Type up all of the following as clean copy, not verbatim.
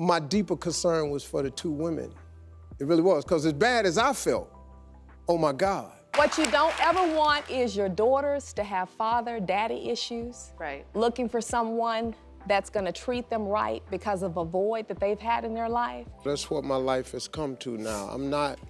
My deeper concern was for the two women. It really was, because as bad as I felt, oh my God. What you don't ever want is your daughters to have father, daddy issues. Right. Looking for someone that's gonna treat them right because of a void that they've had in their life. That's what my life has come to now. I'm not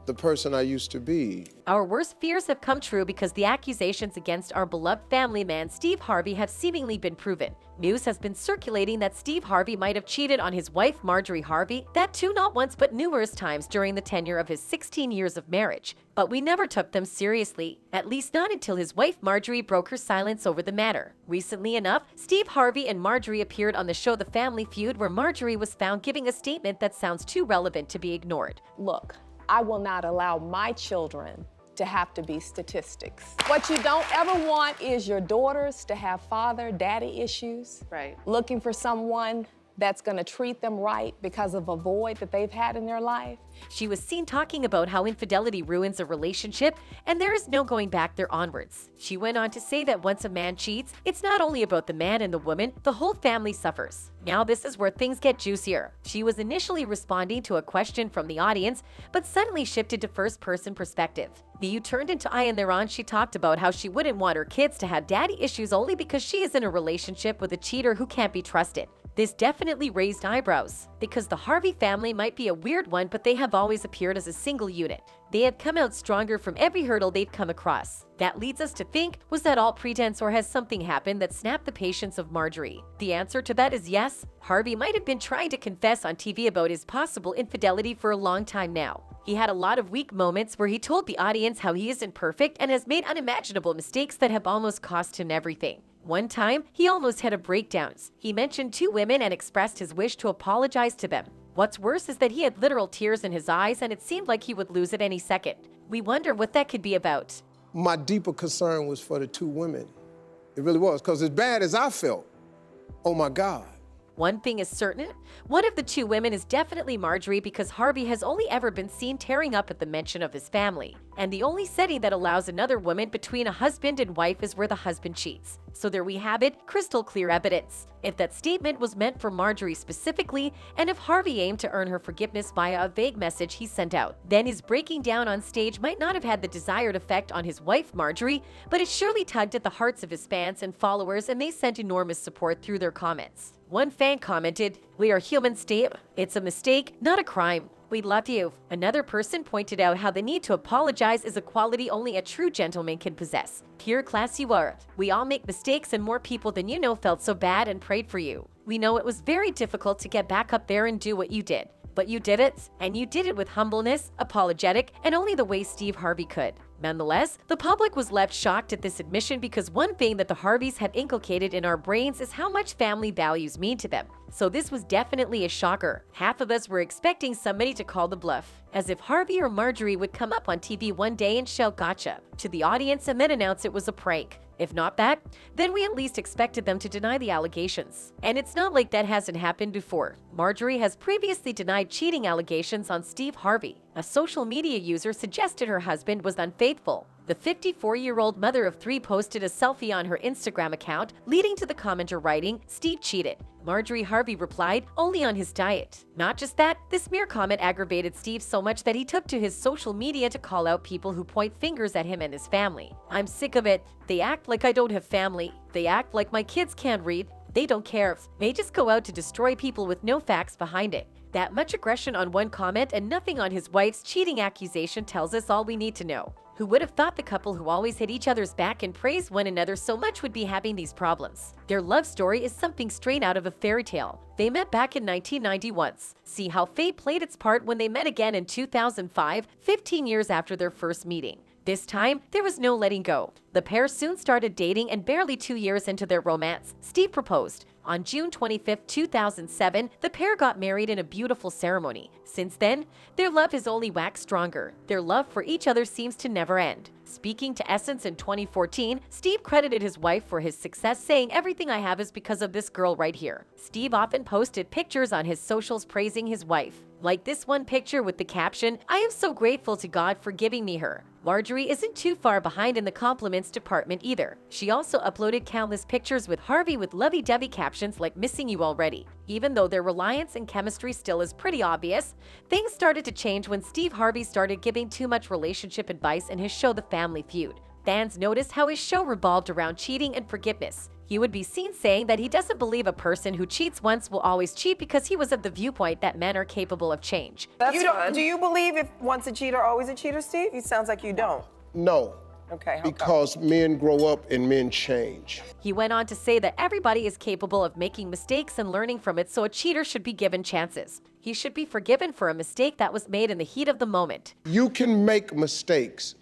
the person I used to be. Our worst fears have come true because the accusations against our beloved family man Steve Harvey have seemingly been proven. News has been circulating that Steve Harvey might have cheated on his wife Marjorie Harvey, that too not once but numerous times during the tenure of his 16 years of marriage. But we never took them seriously, at least not until his wife Marjorie broke her silence over the matter. Recently enough, Steve Harvey and Marjorie appeared on the show The Family Feud, where Marjorie was found giving a statement that sounds too relevant to be ignored. Look, I will not allow my children to have to be statistics. What you don't ever want is your daughters to have father, daddy issues. Right. Looking for someone that's gonna treat them right because of a void that they've had in their life. She was seen talking about how infidelity ruins a relationship and there is no going back there onwards. She went on to say that once a man cheats, it's not only about the man and the woman, the whole family suffers. Now this is where things get juicier. She was initially responding to a question from the audience, but suddenly shifted to first-person perspective. The U turned into I, and thereon she talked about how she wouldn't want her kids to have daddy issues only because she is in a relationship with a cheater who can't be trusted. This definitely raised eyebrows, because the Harvey family might be a weird one, but they have always appeared as a single unit. They have come out stronger from every hurdle they've come across. That leads us to think, was that all pretense, or has something happened that snapped the patience of Marjorie? The answer to that is yes. Harvey might have been trying to confess on TV about his possible infidelity for a long time now. He had a lot of weak moments where he told the audience how he isn't perfect and has made unimaginable mistakes that have almost cost him everything. One time, he almost had a breakdowns. He mentioned two women and expressed his wish to apologize to them. What's worse is that he had literal tears in his eyes and it seemed like he would lose at any second. We wonder what that could be about. My deeper concern was for the two women. It really was, because as bad as I felt, oh my God. One thing is certain, one of the two women is definitely Marjorie, because Harvey has only ever been seen tearing up at the mention of his family. And the only setting that allows another woman between a husband and wife is where the husband cheats. So there we have it, crystal clear evidence. If that statement was meant for Marjorie specifically, and if Harvey aimed to earn her forgiveness via a vague message he sent out, then his breaking down on stage might not have had the desired effect on his wife Marjorie, but it surely tugged at the hearts of his fans and followers, and they sent enormous support through their comments. One fan commented, "We are human, Steve. It's a mistake, not a crime. We love you." Another person pointed out how the need to apologize is a quality only a true gentleman can possess. Pure class you are. We all make mistakes, and more people than you know felt so bad and prayed for you. We know it was very difficult to get back up there and do what you did. But you did it, and you did it with humbleness, apologetic, and only the way Steve Harvey could. Nonetheless, the public was left shocked at this admission, because one thing that the Harveys have inculcated in our brains is how much family values mean to them. So this was definitely a shocker. Half of us were expecting somebody to call the bluff, as if Harvey or Marjorie would come up on TV one day and shout gotcha to the audience and then announce it was a prank. If not that, then we at least expected them to deny the allegations. And it's not like that hasn't happened before. Marjorie has previously denied cheating allegations on Steve Harvey. A social media user suggested her husband was unfaithful. The 54-year-old mother of three posted a selfie on her Instagram account, leading to the commenter writing, "Steve cheated." Marjorie Harvey replied, "Only on his diet." Not just that, this mere comment aggravated Steve so much that he took to his social media to call out people who point fingers at him and his family. "I'm sick of it. They act like I don't have family. They act like my kids can't read. They don't care. They just go out to destroy people with no facts behind it." That much aggression on one comment and nothing on his wife's cheating accusation tells us all we need to know. Who would have thought the couple who always hit each other's back and praised one another so much would be having these problems? Their love story is something straight out of a fairy tale. They met back in 1991. See how fate played its part when they met again in 2005, 15 years after their first meeting. This time, there was no letting go. The pair soon started dating, and barely 2 years into their romance, Steve proposed. On June 25, 2007, the pair got married in a beautiful ceremony. Since then, their love has only waxed stronger. Their love for each other seems to never end. Speaking to Essence in 2014, Steve credited his wife for his success, saying, "Everything I have is because of this girl right here." Steve often posted pictures on his socials praising his wife, like this one picture with the caption, "I am so grateful to God for giving me her." Marjorie isn't too far behind in the compliments department either. She also uploaded countless pictures with Harvey with lovey-dovey captions like "missing you already." Even though their reliance and chemistry still is pretty obvious, things started to change when Steve Harvey started giving too much relationship advice in his show The Family Feud. Fans noticed how his show revolved around cheating and forgiveness. He would be seen saying that he doesn't believe a person who cheats once will always cheat because he was of the viewpoint that men are capable of change. You don't, do you believe if once a cheater, always a cheater, Steve? It sounds like you don't. No. Okay, how come? Because men grow up and men change. He went on to say that everybody is capable of making mistakes and learning from it, so a cheater should be given chances. He should be forgiven for a mistake that was made in the heat of the moment. You can make mistakes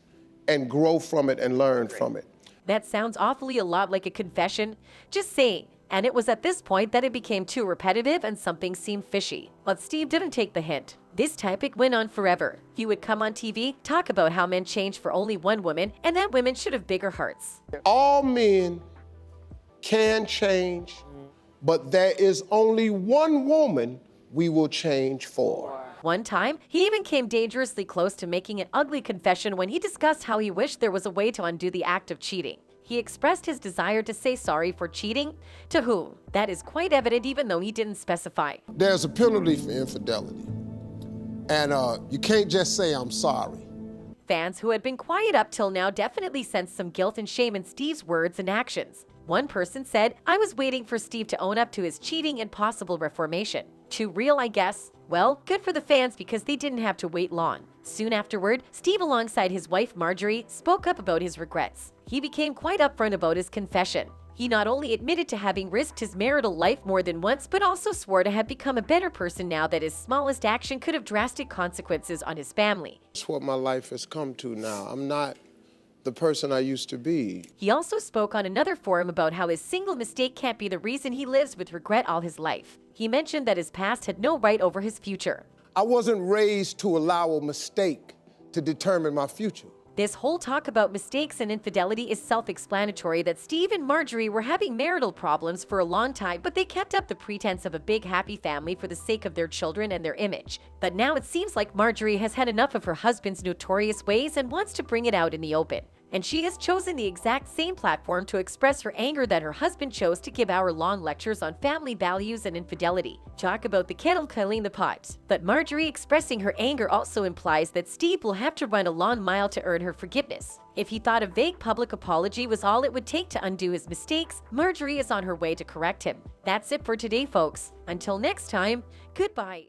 and grow from it and learn from it. That sounds awfully a lot like a confession. Just saying. And it was at this point that it became too repetitive and something seemed fishy. But Steve didn't take the hint. This topic went on forever. He would come on TV, talk about how men change for only one woman, and that women should have bigger hearts. All men can change, but there is only one woman we will change for. One time, he even came dangerously close to making an ugly confession when he discussed how he wished there was a way to undo the act of cheating. He expressed his desire to say sorry for cheating. To whom? That is quite evident even though he didn't specify. There's a penalty for infidelity, and you can't just say I'm sorry. Fans who had been quiet up till now definitely sensed some guilt and shame in Steve's words and actions. One person said, "I was waiting for Steve to own up to his cheating and possible reformation. Too real, I guess." Well, good for the fans because they didn't have to wait long. Soon afterward, Steve, alongside his wife Marjorie, spoke up about his regrets. He became quite upfront about his confession. He not only admitted to having risked his marital life more than once, but also swore to have become a better person now that his smallest action could have drastic consequences on his family. That's what my life has come to now. I'm not the person I used to be. He also spoke on another forum about how his single mistake can't be the reason he lives with regret all his life. He mentioned that his past had no right over his future. I wasn't raised to allow a mistake to determine my future. This whole talk about mistakes and infidelity is self-explanatory that Steve and Marjorie were having marital problems for a long time, but they kept up the pretense of a big happy family for the sake of their children and their image. But now it seems like Marjorie has had enough of her husband's notorious ways and wants to bring it out in the open. And she has chosen the exact same platform to express her anger that her husband chose to give hour-long lectures on family values and infidelity. Talk about the kettle calling the pot. But Marjorie expressing her anger also implies that Steve will have to run a long mile to earn her forgiveness. If he thought a vague public apology was all it would take to undo his mistakes, Marjorie is on her way to correct him. That's it for today, folks. Until next time, goodbye.